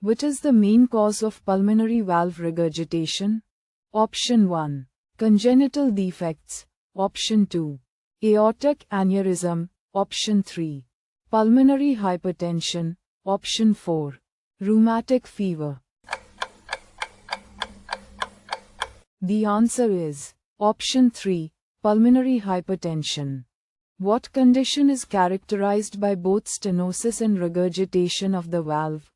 Which is the main cause of pulmonary valve regurgitation? Option 1. Congenital defects. Option 2. Aortic aneurysm. Option 3. Pulmonary hypertension. Option 4. Rheumatic fever. The answer is option 3. Pulmonary hypertension. What condition is characterized by both stenosis and regurgitation of the valve?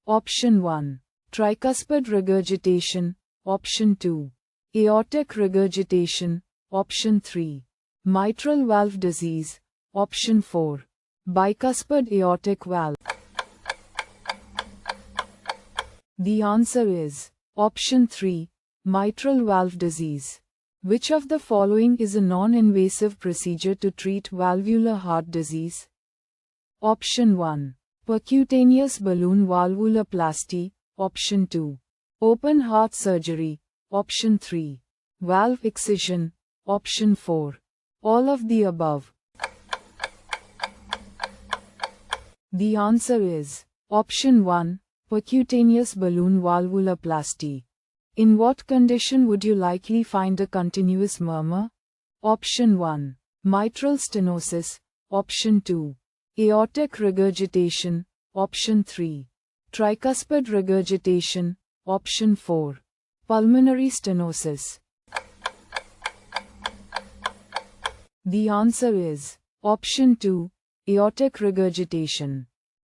Option 1. Tricuspid regurgitation. Option 2. Aortic regurgitation. Option 3. Mitral valve disease. Option 4. Bicuspid aortic valve. The answer is option 3. Mitral valve disease. Which of the following is a non-invasive procedure to treat valvular heart disease? Option 1. Percutaneous balloon valvuloplasty. Option 2. Open heart surgery. Option 3. Valve excision. Option 4. All of the above. The answer is option 1. Percutaneous balloon valvuloplasty. In what condition would you likely find a continuous murmur? Option 1. Mitral stenosis. Option 2. Aortic regurgitation. Option 3. Tricuspid regurgitation. Option 4. Pulmonary stenosis. The answer is option 2. Aortic regurgitation.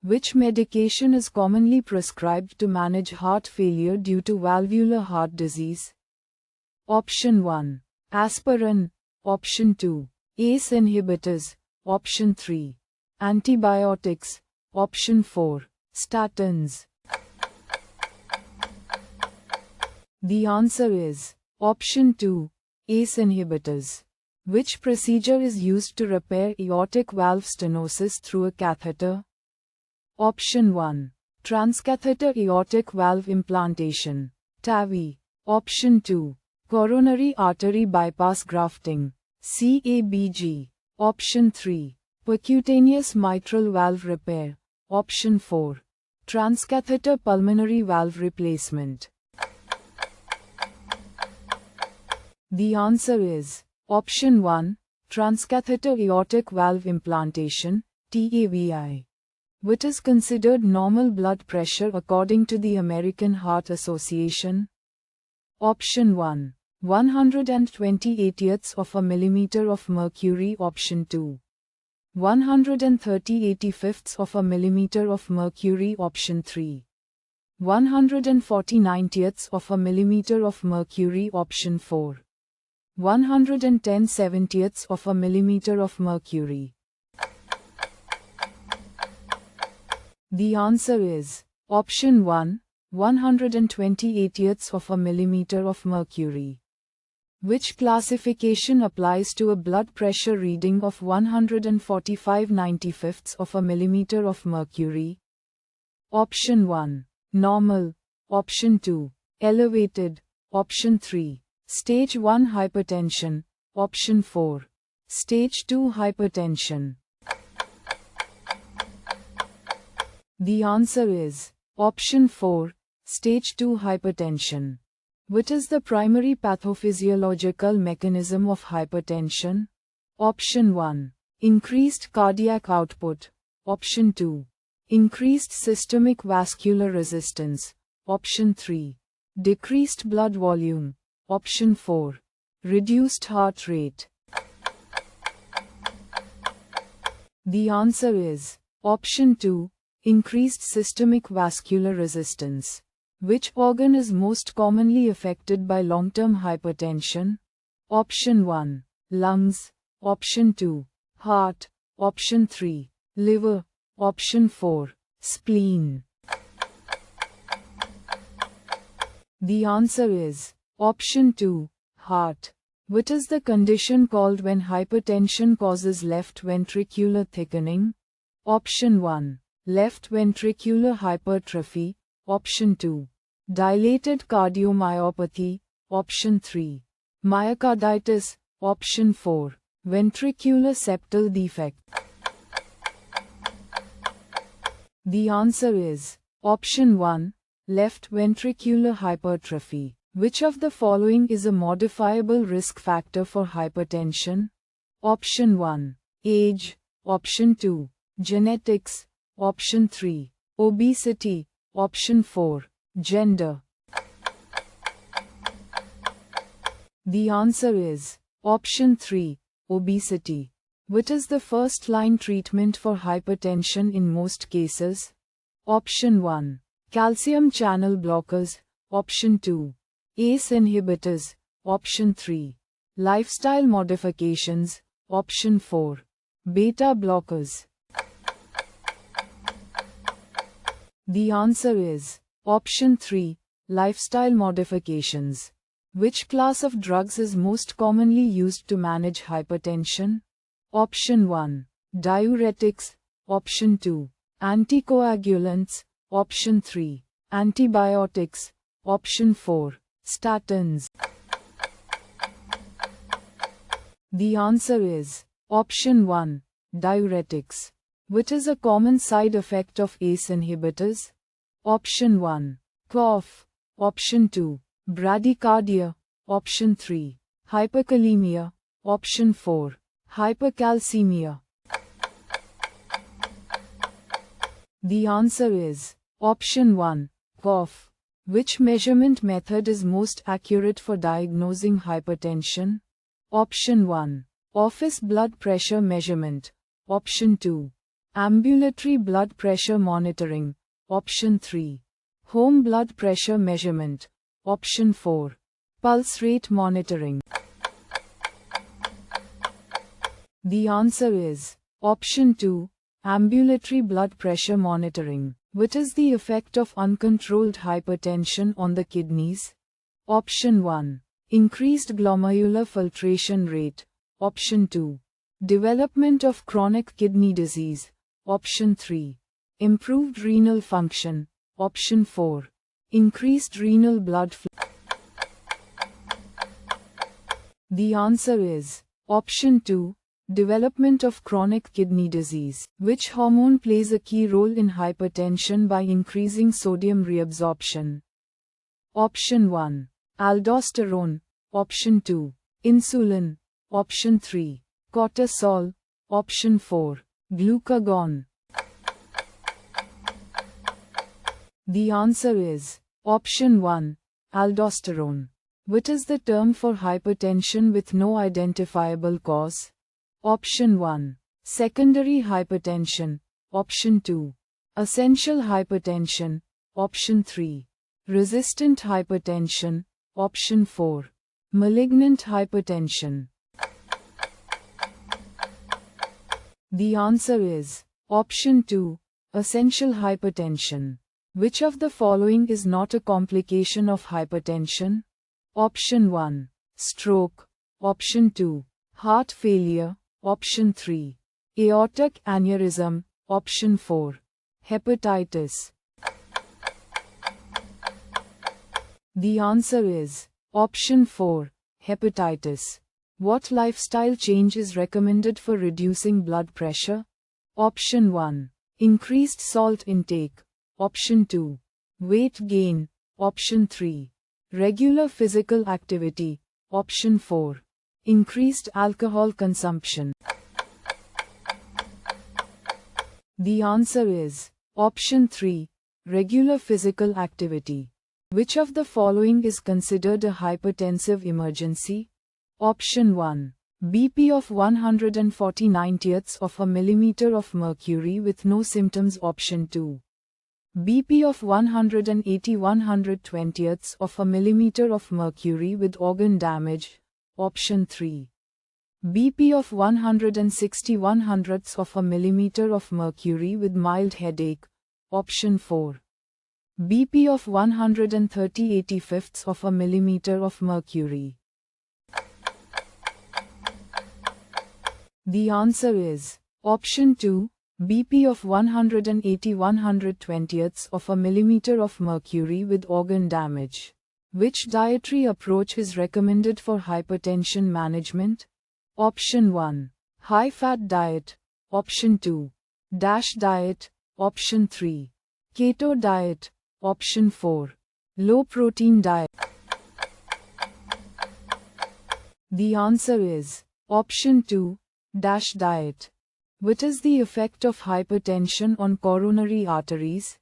Which medication is commonly prescribed to manage heart failure due to valvular heart disease? Option 1. Aspirin. Option 2. ACE inhibitors. Option 3. Antibiotics. Option 4. Statins. The answer is option 2. ACE inhibitors. Which procedure is used to repair aortic valve stenosis through a catheter? Option 1. Transcatheter aortic valve implantation. TAVI. Option 2. Coronary artery bypass grafting. CABG. Option 3. Percutaneous mitral valve repair. Option 4. Transcatheter pulmonary valve replacement. The answer is option 1. Transcatheter aortic valve implantation, TAVI. Which is considered normal blood pressure according to the American Heart Association? Option 1. 120/80ths of a millimeter of mercury. Option 2. 130/85ths of a millimeter of mercury. Option 3. 140/90ths of a millimeter of mercury. Option 4. 110/70ths of a millimeter of mercury. The answer is option 1. 120/80ths of a millimeter of mercury. Which classification applies to a blood pressure reading of 145/95ths of a millimeter of mercury? Option 1. Normal. Option 2. Elevated. Option 3. Stage 1 hypertension. Option 4. Stage 2 hypertension. The answer is option 4. Stage 2 hypertension. Which is the primary pathophysiological mechanism of hypertension? Option 1. Increased cardiac output. Option 2. Increased systemic vascular resistance. Option 3. Decreased blood volume. Option 4. Reduced heart rate. The answer is option 2. Increased systemic vascular resistance. Which organ is most commonly affected by long-term hypertension? Option 1. Lungs. Option 2. Heart. Option 3. Liver. Option 4. Spleen. The answer is option 2. Heart. Which is the condition called when hypertension causes left ventricular thickening? Option 1. Left ventricular hypertrophy. Option 2. Dilated cardiomyopathy. Option 3. Myocarditis. Option 4. Ventricular septal defect. The answer is Option 1. Left ventricular hypertrophy. Which of the following is a modifiable risk factor for hypertension? Option 1. Age. Option 2. Genetics. Option 3. Obesity. Option 4. Gender. The answer is Option 3. Obesity. What is the first-line treatment for hypertension in most cases? Option 1. Calcium channel blockers. Option 2. ACE inhibitors. Option 3. Lifestyle modifications. Option 4. Beta blockers. The answer is Option 3. Lifestyle modifications. Which class of drugs is most commonly used to manage hypertension? Option 1. Diuretics. Option 2. Anticoagulants. Option 3. Antibiotics. Option 4. Statins. The answer is Option 1. Diuretics. What is a common side effect of ACE inhibitors? Option 1. Cough. Option 2. Bradycardia. Option 3. Hyperkalemia. Option 4. Hypercalcemia. The answer is Option 1. Cough. Which measurement method is most accurate for diagnosing hypertension? Option 1. Office blood pressure measurement. Option 2. Ambulatory blood pressure monitoring. Option 3. Home blood pressure measurement. Option 4. Pulse rate monitoring. The answer is Option 2. Ambulatory blood pressure monitoring. What is the effect of uncontrolled hypertension on the kidneys? Option 1. Increased glomerular filtration rate. Option 2. Development of chronic kidney disease. Option 3. Improved renal function. Option 4. Increased renal blood flow. The answer is Option 2. Development of chronic kidney disease. Which hormone plays a key role in hypertension by increasing sodium reabsorption? Option 1. Aldosterone. Option 2. Insulin. Option 3. Cortisol. Option 4. Glucagon. The answer is Option 1. Aldosterone. What is the term for hypertension with no identifiable cause? Option 1. Secondary hypertension. Option 2. Essential hypertension. Option 3. Resistant hypertension. Option 4. Malignant hypertension. The answer is Option 2. Essential hypertension. Which of the following is not a complication of hypertension? Option 1. Stroke. Option 2. Heart failure. Option 3. Aortic aneurysm. Option 4. Hepatitis. The answer is Option 4. Hepatitis. What lifestyle change is recommended for reducing blood pressure? Option 1. Increased salt intake. Option 2. Weight gain. Option 3. Regular physical activity. Option 4. Increased alcohol consumption. The answer is Option 3. Regular physical activity. Which of the following is considered a hypertensive emergency? Option 1. BP of 140/90ths of a millimeter of mercury with no symptoms. Option 2. BP of 180/120ths of a millimeter of mercury with organ damage. Option 3. BP of 160/100ths of a millimeter of mercury with mild headache. Option 4. BP of 130/85ths of a millimeter of mercury. The answer is Option 2. BP of 180/120ths of a millimeter of mercury with organ damage. Which dietary approach is recommended for hypertension management? Option 1. High-fat diet. Option 2. DASH diet. Option 3. Keto diet. Option 4. Low protein diet. The answer is option 2. Dash diet. What is the effect of hypertension on coronary arteries?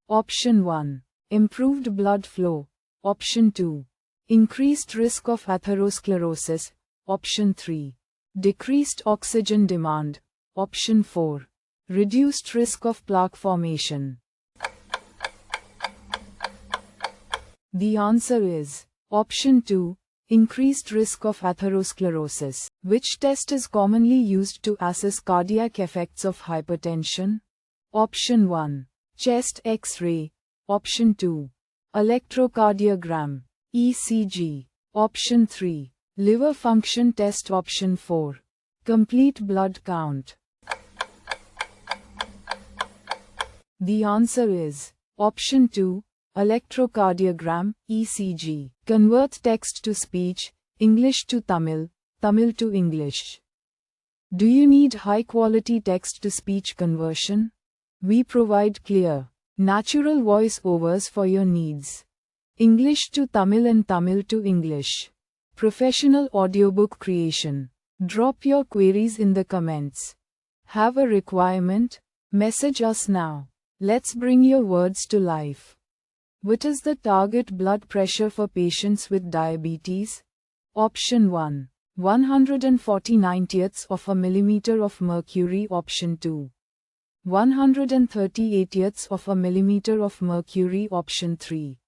Option 1. Improved blood flow. Option 2. Increased risk of atherosclerosis. Option 3. Decreased oxygen demand. Option 4. Reduced risk of plaque formation. The answer is option 2. Increased risk of atherosclerosis. Which test is commonly used to assess cardiac effects of hypertension? Option 1. Chest X-ray. Option 2. Electrocardiogram. ECG. Option 3. Liver function test. Option 4. Complete blood count. The answer is option 2. Electrocardiogram, ECG. Convert text to speech, English to Tamil, Tamil to English. Do you need high-quality text-to-speech conversion? We provide clear, natural voice-overs for your needs. English to Tamil and Tamil to English. Professional audiobook creation. Drop your queries in the comments. Have a requirement? Message us now. Let's bring your words to life. What is the target blood pressure for patients with diabetes? Option 1. 140/90ths of a millimeter of mercury. Option 2. 138ths of a millimeter of mercury. Option 3.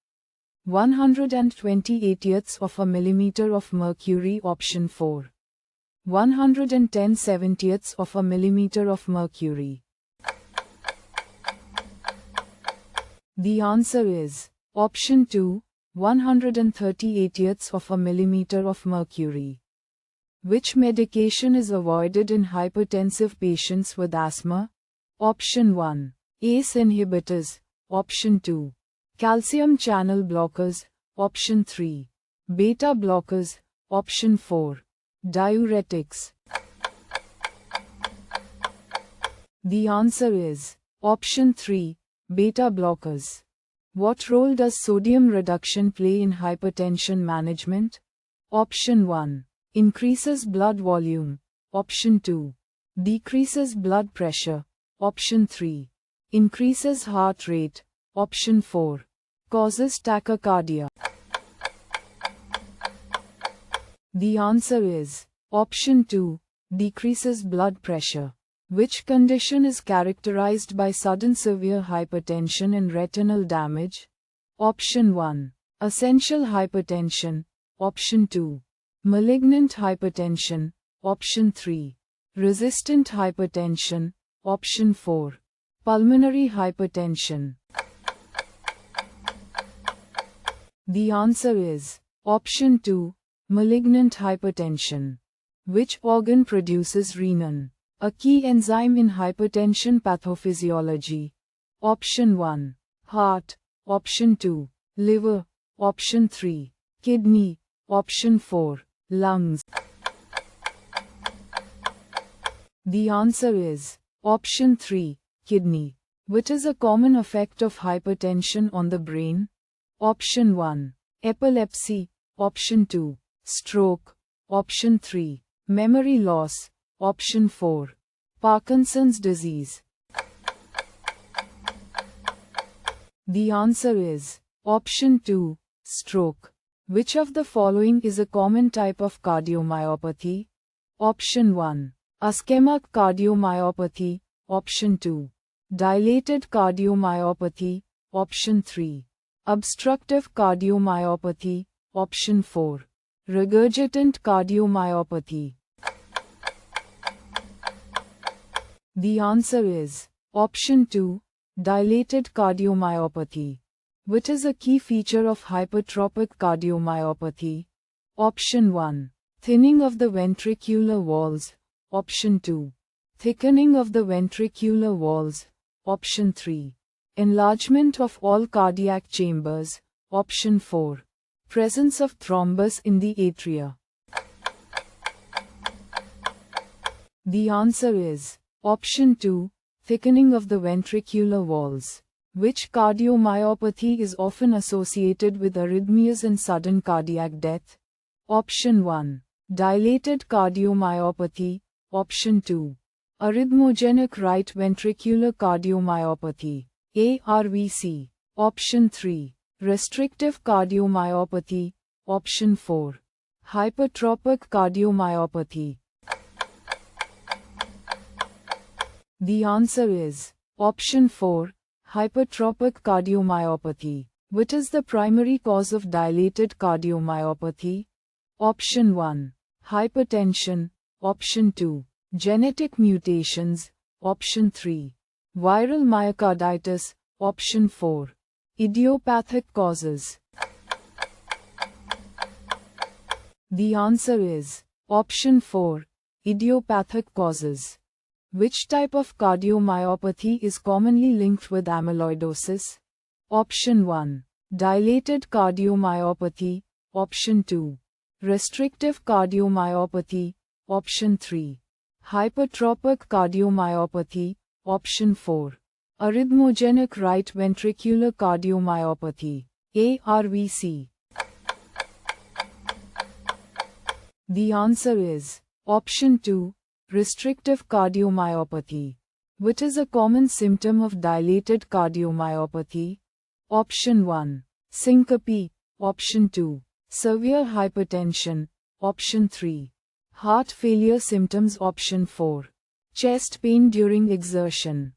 128ths of a millimeter of mercury. Option 4. 110/70ths of a millimeter of mercury. The answer is option 2, 138ths of a millimeter of mercury. Which medication is avoided in hypertensive patients with asthma? Option 1. ACE inhibitors. Option 2. Calcium channel blockers. Option 3. Beta blockers. Option 4. Diuretics. The answer is option 3. Beta blockers. What role does sodium reduction play in hypertension management? Option 1. Increases blood volume. Option 2. Decreases blood pressure. Option 3. Increases heart rate. Option 4. Causes tachycardia. The answer is option 2. Decreases blood pressure. Which condition is characterized by sudden severe hypertension and retinal damage? Option 1. Essential hypertension. Option 2. Malignant hypertension. Option 3. Resistant hypertension. Option 4. Pulmonary hypertension. The answer is option 2. Malignant hypertension. Which organ produces renin, a key enzyme in hypertension pathophysiology? Option 1. Heart. Option 2. Liver. Option 3. Kidney. Option 4. Lungs. The answer is option 3. Kidney. What is a common effect of hypertension on the brain? Option 1. Epilepsy. Option 2. Stroke. Option 3. Memory loss. Option 4. Parkinson's disease. The answer is option 2. Stroke. Which of the following is a common type of cardiomyopathy? Option 1. Ischemic cardiomyopathy. Option 2. Dilated cardiomyopathy. Option 3. Obstructive cardiomyopathy. Option 4. Regurgitant cardiomyopathy. The answer is option 2. Dilated cardiomyopathy. What is a key feature of hypertrophic cardiomyopathy? Option 1. Thinning of the ventricular walls. Option 2. Thickening of the ventricular walls. Option 3. Enlargement of all cardiac chambers. Option 4. Presence of thrombus in the atria. The answer is option 2. Thickening of the ventricular walls. Which cardiomyopathy is often associated with arrhythmias and sudden cardiac death? Option 1. Dilated cardiomyopathy. Option 2. Arrhythmogenic right ventricular cardiomyopathy. ARVC. Option 3. Restrictive cardiomyopathy. Option 4. Hypertrophic cardiomyopathy. The answer is option 4. Hypertrophic cardiomyopathy. Which is the primary cause of dilated cardiomyopathy? Option 1. Hypertension. Option 2. Genetic mutations. Option 3. Viral myocarditis. Option 4. Idiopathic causes. The answer is option 4. Idiopathic causes. Which type of cardiomyopathy is commonly linked with amyloidosis? Option 1. Dilated cardiomyopathy. Option 2. Restrictive cardiomyopathy. Option 3. Hypertrophic cardiomyopathy. Option 4. Arrhythmogenic right ventricular cardiomyopathy. ARVC. The answer is option 2. Restrictive cardiomyopathy. Which is a common symptom of dilated cardiomyopathy? Option 1. Syncope. Option 2. Severe hypertension. Option 3. Heart failure symptoms. Option 4. Chest pain during exertion.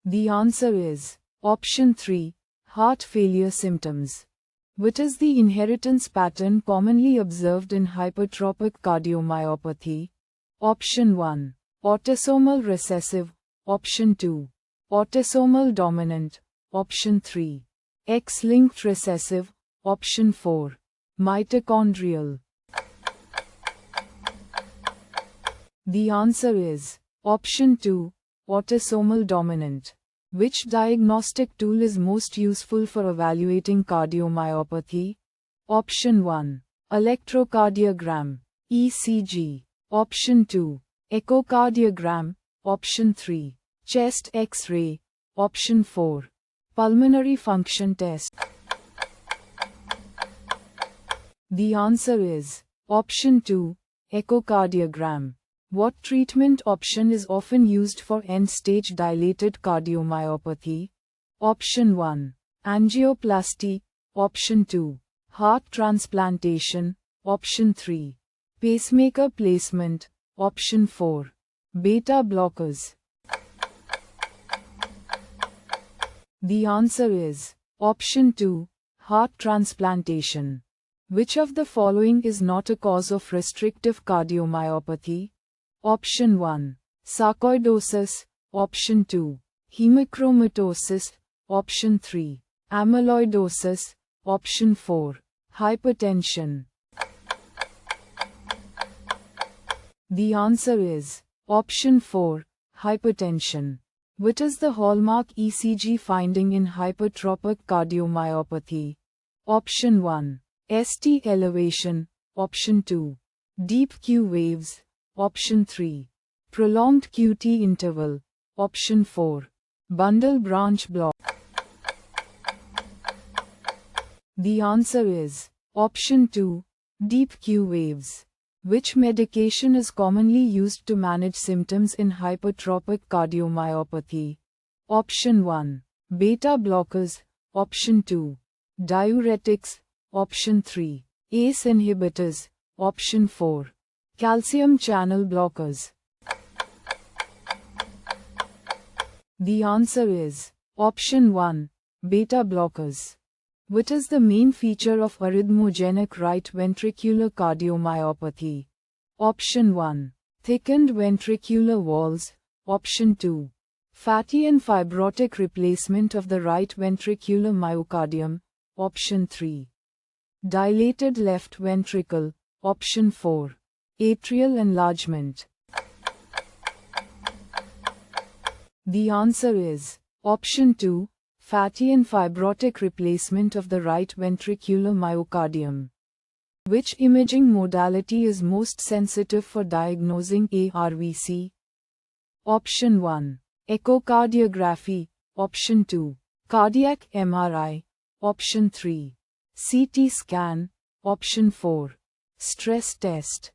The answer is option 3. Heart failure symptoms. Which is the inheritance pattern commonly observed in hypertrophic cardiomyopathy? Option 1. Autosomal recessive. Option 2. Autosomal dominant. Option 3. X-linked recessive. Option 4. Mitochondrial. The answer is option 2. Autosomal dominant. Which diagnostic tool is most useful for evaluating cardiomyopathy? Option 1. Electrocardiogram. ECG. Option 2. Echocardiogram. Option 3. Chest X-ray. Option 4. Pulmonary function test. The answer is option 2. Echocardiogram. What treatment option is often used for end-stage dilated cardiomyopathy? Option 1. Angioplasty. Option 2. Heart transplantation. Option 3. Pacemaker placement. Option 4. Beta blockers. The answer is option 2. Heart transplantation. Which of the following is not a cause of restrictive cardiomyopathy? Option 1. Sarcoidosis. Option 2. Hemochromatosis. Option 3. Amyloidosis. Option 4. Hypertension. The answer is option 4. Hypertension. Which is the hallmark ECG finding in hypertrophic cardiomyopathy? Option 1. ST elevation. Option 2. Deep Q waves. Option 3. Prolonged QT interval. Option 4. Bundle branch block. The answer is option 2. Deep Q waves. Which medication is commonly used to manage symptoms in hypertrophic cardiomyopathy? Option 1. Beta blockers. Option 2. Diuretics. Option 3. ACE inhibitors. Option 4. Calcium channel blockers. The answer is option 1. Beta blockers. Which is the main feature of arrhythmogenic right ventricular cardiomyopathy? Option 1. Thickened ventricular walls. Option 2. Fatty and fibrotic replacement of the right ventricular myocardium. Option 3. Dilated left ventricle. Option 4. Atrial enlargement. The answer is option 2. Fatty and fibrotic replacement of the right ventricular myocardium. Which imaging modality is most sensitive for diagnosing ARVC? Option 1. echocardiography, option 2, cardiac MRI, option 3, CT scan, option 4, stress test.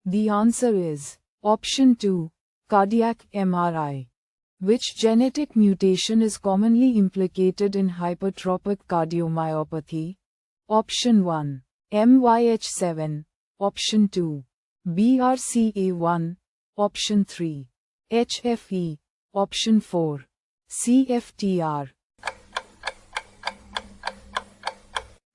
The answer is option 2, cardiac MRI. Which genetic mutation is commonly implicated in hypertrophic cardiomyopathy? Option 1, MYH7, option 2, BRCA1, option 3, HFE, option 4, CFTR.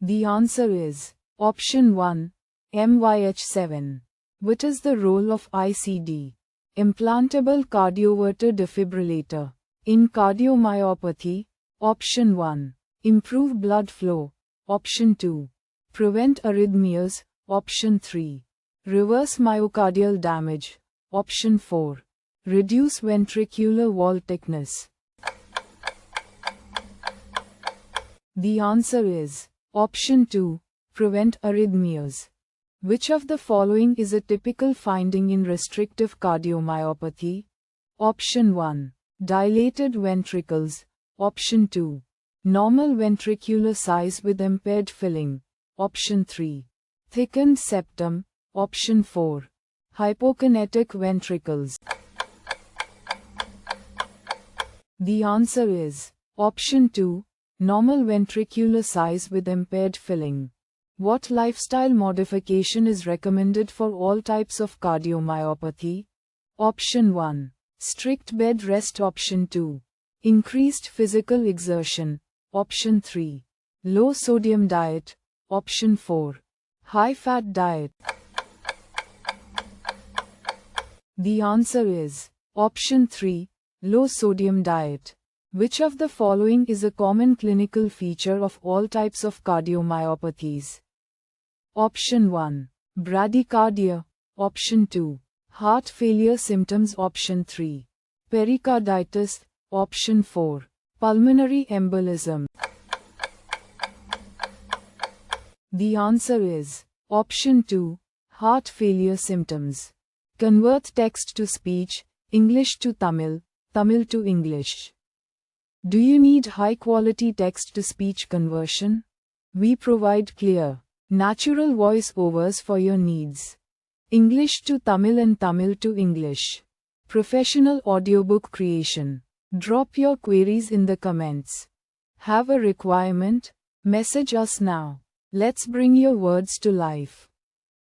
The answer is option 1, MYH7. What is the role of ICD, implantable cardioverter defibrillator, in cardiomyopathy? Option 1, improve blood flow, option 2, prevent arrhythmias, option 3, reverse myocardial damage, option 4, reduce ventricular wall thickness. The answer is option 2, prevent arrhythmias. Which of the following is a typical finding in restrictive cardiomyopathy? Option 1, dilated ventricles, option 2, normal ventricular size with impaired filling, option 3, thickened septum, option 4, hypokinetic ventricles. The answer is option 2, normal ventricular size with impaired filling. What lifestyle modification is recommended for all types of cardiomyopathy? Option 1, strict bed rest, option 2, increased physical exertion, option 3, low sodium diet, option 4, high fat diet. The answer is option 3, low sodium diet. Which of the following is a common clinical feature of all types of cardiomyopathies? Option 1, bradycardia, option 2, heart failure symptoms, option 3, pericarditis, option 4, pulmonary embolism. The answer is option 2, heart failure symptoms. Convert text to speech, English to Tamil, Tamil to English. Do you need high-quality text-to-speech conversion? We provide clear, natural voice-overs for your needs. English to Tamil and Tamil to English. Professional audiobook creation. Drop your queries in the comments. Have a requirement? Message us now. Let's bring your words to life.